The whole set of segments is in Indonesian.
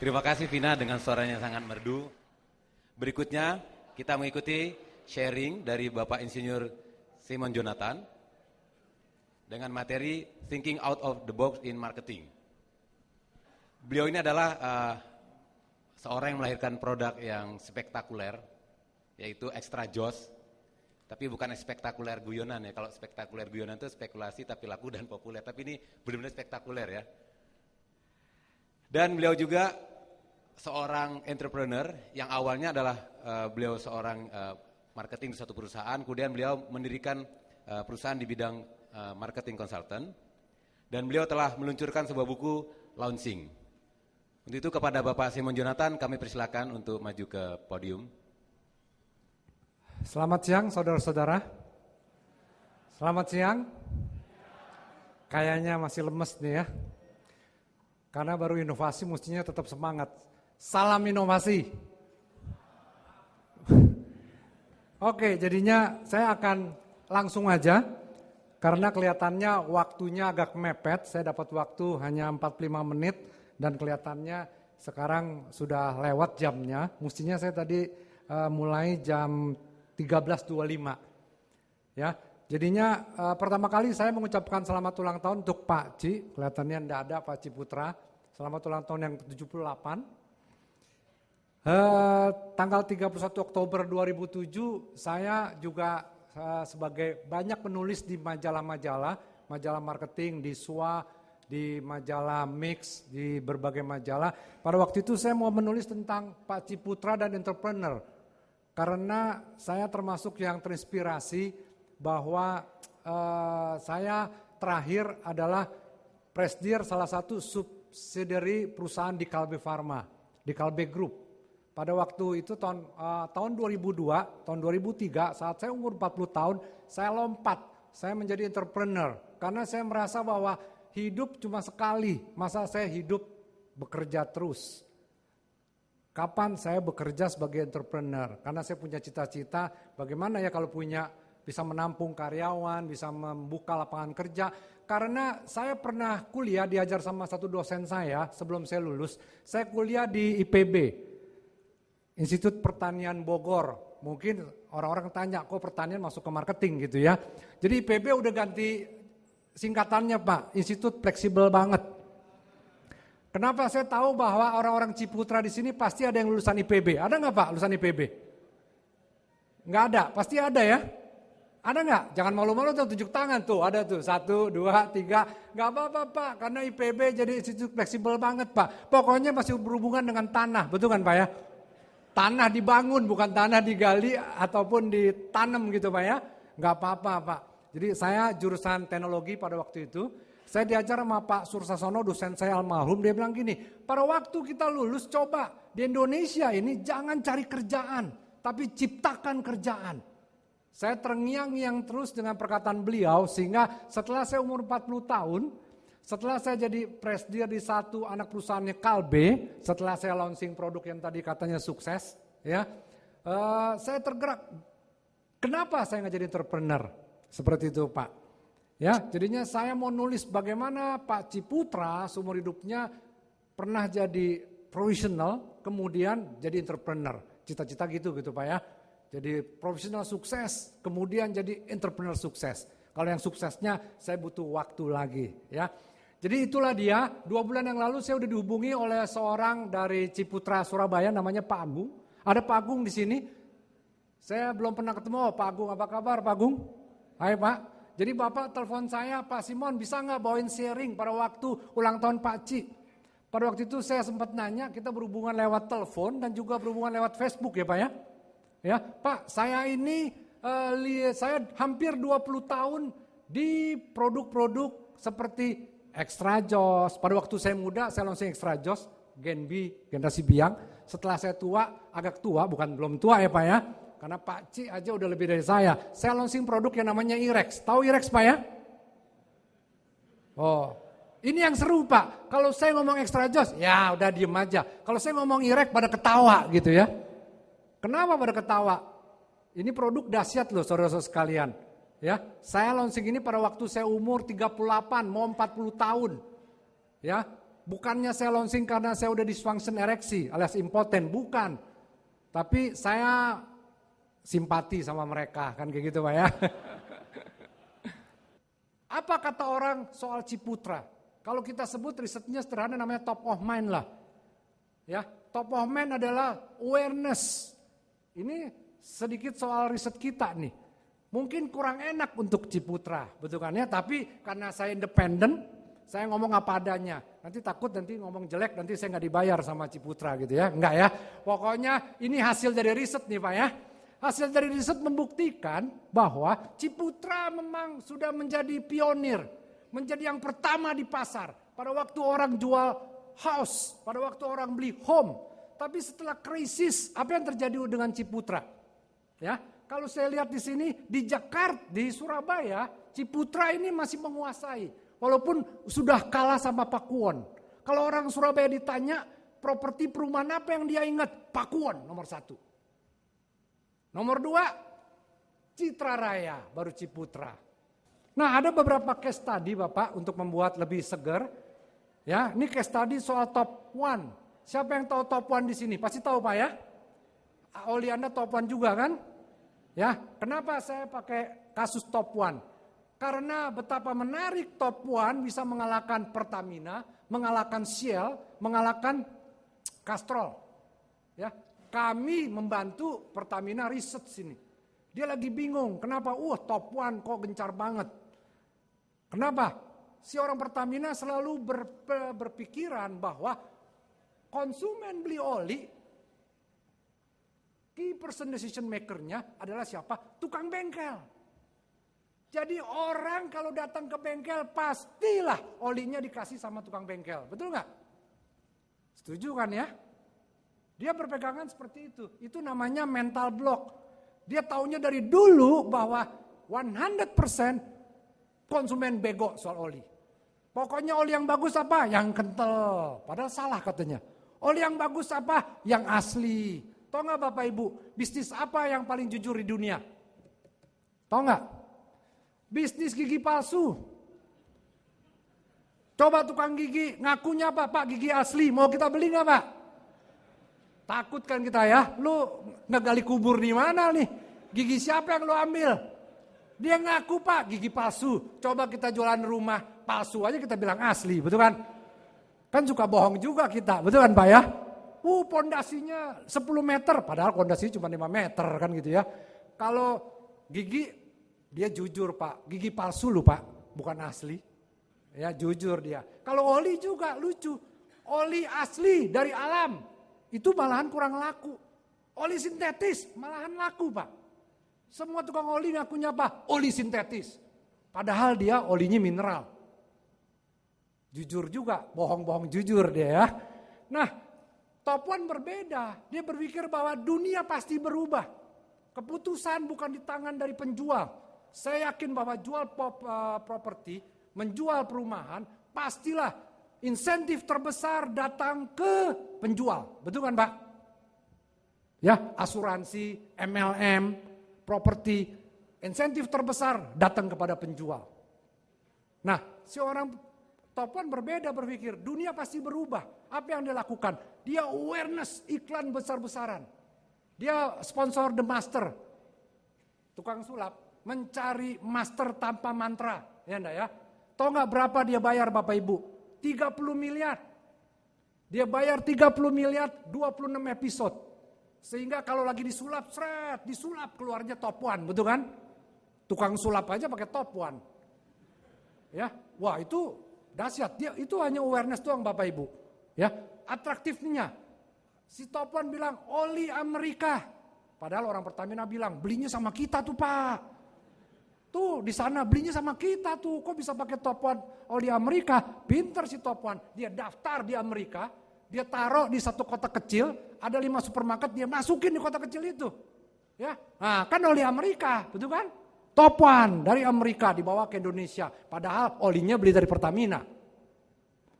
Terima kasih Vina dengan suaranya sangat merdu. Berikutnya kita mengikuti sharing dari Bapak Insinyur Simon Jonathan dengan materi Thinking Out of the Box in Marketing. Beliau ini adalah seorang yang melahirkan produk yang spektakuler, yaitu Extra Joss. Tapi bukan spektakuler guyonan ya. Kalau spektakuler guyonan itu spekulasi tapi laku dan populer. Tapi ini benar-benar spektakuler ya. Dan beliau juga seorang entrepreneur yang awalnya adalah beliau seorang marketing di suatu perusahaan. Kemudian beliau mendirikan perusahaan di bidang marketing consultant. Dan beliau telah meluncurkan sebuah buku launching. Untuk itu kepada Bapak Simon Jonathan kami persilakan untuk maju ke podium. Selamat siang saudara-saudara. Selamat siang. Kayaknya masih lemes nih ya. Karena baru inovasi mestinya tetap semangat. Salam inovasi. Oke, jadinya saya akan langsung aja. Karena kelihatannya waktunya agak mepet. Saya dapat waktu hanya 45 menit. Dan kelihatannya sekarang sudah lewat jamnya. Mestinya saya tadi mulai jam 13.25. Ya, jadinya pertama kali saya mengucapkan selamat ulang tahun untuk Pak Ci. Kelihatannya tidak ada Pak Ci Putra. Selamat ulang tahun yang ke-78. Tanggal 31 Oktober 2007 saya juga sebagai banyak penulis di majalah-majalah, majalah marketing, di SWA, di majalah Mix, di berbagai majalah. Pada waktu itu saya mau menulis tentang Pak Ci Putra dan entrepreneur. Karena saya termasuk yang terinspirasi bahwa saya terakhir adalah presidir salah satu subsidiary perusahaan di Kalbe Pharma, di Kalbe Group. Pada waktu itu tahun 2002, tahun 2003 saat saya umur 40 tahun, saya lompat, saya menjadi entrepreneur. Karena saya merasa bahwa hidup cuma sekali, masa saya hidup bekerja terus. Kapan saya bekerja sebagai entrepreneur? Karena saya punya cita-cita bagaimana ya kalau bisa menampung karyawan, bisa membuka lapangan kerja. Karena saya pernah kuliah diajar sama satu dosen saya sebelum saya lulus. Saya kuliah di IPB, Institut Pertanian Bogor. Mungkin orang-orang tanya kok pertanian masuk ke marketing gitu ya. Jadi IPB udah ganti singkatannya Pak, Institut Fleksibel banget. Kenapa saya tahu bahwa orang-orang Ciputra di sini pasti ada yang lulusan IPB? Ada nggak Pak lulusan IPB? Nggak ada, pasti ada ya? Ada nggak? Jangan malu-malu tuh, tunjuk tangan tuh, ada tuh 1, 2, 3. Nggak apa-apa Pak, karena IPB jadi institut fleksibel banget Pak. Pokoknya masih berhubungan dengan tanah, betul kan Pak ya? Tanah dibangun, bukan tanah digali ataupun ditanam gitu Pak ya? Nggak apa-apa Pak. Jadi saya jurusan teknologi pada waktu itu. Saya diajar sama Pak Sursasono, dosen saya almarhum, dia bilang gini, pada waktu kita lulus coba di Indonesia ini jangan cari kerjaan, tapi ciptakan kerjaan. Saya terngiang-ngiang terus dengan perkataan beliau, sehingga setelah saya umur 40 tahun, setelah saya jadi presidir di satu anak perusahaannya Kalbe, setelah saya launching produk yang tadi katanya sukses, ya, saya tergerak. Kenapa saya nggak jadi entrepreneur? Seperti itu Pak. Ya, jadinya saya mau nulis bagaimana Pak Ciputra seumur hidupnya pernah jadi profesional, kemudian jadi entrepreneur. Cita-cita gitu Pak ya. Jadi profesional sukses, kemudian jadi entrepreneur sukses. Kalau yang suksesnya saya butuh waktu lagi ya. Jadi itulah dia, 2 bulan yang lalu saya udah dihubungi oleh seorang dari Ciputra Surabaya namanya Pak Agung. Ada Pak Agung di sini. Saya belum pernah ketemu. Pak Agung, apa kabar Pak Agung? Hai Pak. Jadi Bapak telepon saya, Pak Simon bisa nggak bawain sharing pada waktu ulang tahun Pak Ci? Pada waktu itu saya sempat nanya, kita berhubungan lewat telepon dan juga berhubungan lewat Facebook ya Pak ya? Ya Pak, saya ini saya hampir 20 tahun di produk-produk seperti Extra Joss. Pada waktu saya muda, saya launching Extra Joss, Gen B, generasi biang. Setelah saya tua, agak tua, bukan belum tua ya Pak ya? Karena Pak Ci aja udah lebih dari saya. Saya launching produk yang namanya Irex. Tahu Irex Pak ya? Oh, ini yang seru Pak. Kalau saya ngomong Extra Joss, ya udah diem aja. Kalau saya ngomong Irex pada ketawa gitu ya. Kenapa pada ketawa? Ini produk dahsyat loh saudara-saudara sekalian. Ya, saya launching ini pada waktu saya umur 38, mau 40 tahun. Ya, Bukannya saya launching karena saya udah dysfunction ereksi alias impoten, bukan. Tapi saya simpati sama mereka, kan kayak gitu Pak ya. Apa kata orang soal Ciputra? Kalau kita sebut risetnya sederhana namanya top of mind lah. Ya, top of mind adalah awareness. Ini sedikit soal riset kita nih. Mungkin kurang enak untuk Ciputra, betul kan ya? Tapi karena saya independen, saya ngomong apa adanya. Nanti takut nanti ngomong jelek, nanti saya nggak dibayar sama Ciputra gitu ya. Enggak ya. Pokoknya ini hasil dari riset nih Pak ya. Hasil dari riset membuktikan bahwa Ciputra memang sudah menjadi pionir. Menjadi yang pertama di pasar. Pada waktu orang jual house, pada waktu orang beli home. Tapi setelah krisis, apa yang terjadi dengan Ciputra? Ya, kalau saya lihat di sini, di Jakarta, di Surabaya, Ciputra ini masih menguasai. Walaupun sudah kalah sama Pakuwon. Kalau orang Surabaya ditanya, properti perumahan apa yang dia ingat? Pakuwon nomor 1. Nomor 2, Citra Raya, baru Ciputra. Nah, ada beberapa case study Bapak untuk membuat lebih segar. Ya, ini case study soal top 1. Siapa yang tahu top 1 di sini? Pasti tahu Pak ya? Oli Anda top 1 juga kan? Ya, kenapa saya pakai kasus top 1? Karena betapa menarik top 1 bisa mengalahkan Pertamina, mengalahkan Shell, mengalahkan Castrol. Ya, kami membantu Pertamina riset sini. Dia lagi bingung, kenapa? Top 1 kok gencar banget. Kenapa? Si orang Pertamina selalu berpikiran bahwa konsumen beli oli, key person decision maker-nya adalah siapa? Tukang bengkel. Jadi orang kalau datang ke bengkel pastilah olinya dikasih sama tukang bengkel. Betul nggak? Setuju kan ya? Dia berpegangan seperti itu. Itu namanya mental block. Dia taunya dari dulu bahwa 100% konsumen bego soal oli. Pokoknya oli yang bagus apa? Yang kental. Padahal salah katanya. Oli yang bagus apa? Yang asli. Tahu nggak Bapak Ibu? Bisnis apa yang paling jujur di dunia? Tahu nggak? Bisnis gigi palsu. Coba tukang gigi ngakunya apa? Pak, gigi asli. Mau kita beli nggak Pak? Takut kan kita ya? Lu ngegali kubur di mana nih? Gigi siapa yang lu ambil? Dia ngaku Pak, gigi palsu. Coba kita jualan rumah palsu aja kita bilang asli, betul kan? Kan suka bohong juga kita, betul kan Pak ya? Pondasinya 10 meter, padahal pondasinya cuma 5 meter kan gitu ya. Kalau gigi, dia jujur Pak, gigi palsu lu Pak, bukan asli. Ya jujur dia. Kalau oli juga lucu, oli asli dari alam, itu malahan kurang laku. Oli sintetis malahan laku Pak. Semua tukang oli ngakunya apa? Oli sintetis. Padahal dia olinya mineral. Jujur juga, bohong-bohong jujur dia ya. Nah, top 1 berbeda. Dia berpikir bahwa dunia pasti berubah. Keputusan bukan di tangan dari penjual. Saya yakin bahwa jual properti, menjual perumahan, pastilah insentif terbesar datang ke penjual. Betul kan Pak? Ya, asuransi, MLM, properti, insentif terbesar datang kepada penjual. Nah, si orang top 1 berbeda berpikir, dunia pasti berubah. Apa yang dia lakukan? Dia awareness iklan besar-besaran. Dia sponsor The Master. Tukang sulap mencari master tanpa mantra. Ya enggak ya? Tahu nggak berapa dia bayar Bapak Ibu? 30 miliar. Dia bayar 30 miliar 26 episode. Sehingga kalau lagi disulap, disulap keluarnya top 1, betul kan? Tukang sulap aja pakai top 1. Ya, wah itu dahsyat. Dia itu hanya awareness doang Bapak Ibu. Ya, atraktifnya. Si top 1 bilang oli Amerika. Padahal orang Pertamina bilang belinya sama kita tuh Pak. Tuh di sana belinya sama kita tuh. Kok bisa pakai top 1 oli Amerika? Pinter si top 1. Dia daftar di Amerika. Dia taruh di satu kota kecil, ada 5 supermarket, dia masukin di kota kecil itu. Ya, nah, kan oli Amerika, betul kan? Top 1 dari Amerika dibawa ke Indonesia. Padahal olinya beli dari Pertamina.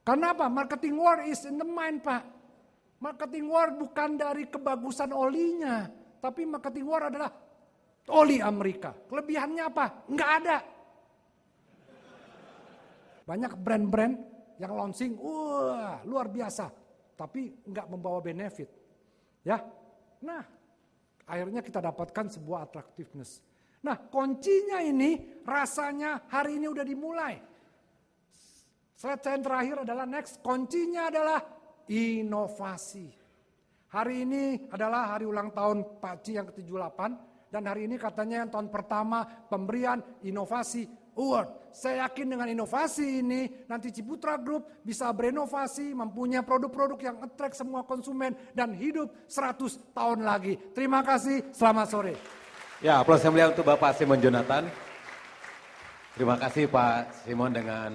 Karena apa? Marketing war is in the mind Pak. Marketing war bukan dari kebagusan olinya. Tapi marketing war adalah oli Amerika. Kelebihannya apa? Enggak ada. Banyak brand-brand yang launching, wah luar biasa, tapi nggak membawa benefit, ya. Nah, akhirnya kita dapatkan sebuah attractiveness. Nah, kuncinya ini rasanya hari ini udah dimulai. Slide saya yang terakhir adalah next, kuncinya adalah inovasi. Hari ini adalah hari ulang tahun Pak Ci yang ke-78 dan hari ini katanya yang tahun pertama pemberian inovasi award. Saya yakin dengan inovasi ini nanti Ciputra Group bisa berinovasi, mempunyai produk-produk yang attract semua konsumen dan hidup 100 tahun lagi. Terima kasih, selamat sore. Ya, aplaus yang mulia untuk Bapak Simon Jonathan. Terima kasih Pak Simon dengan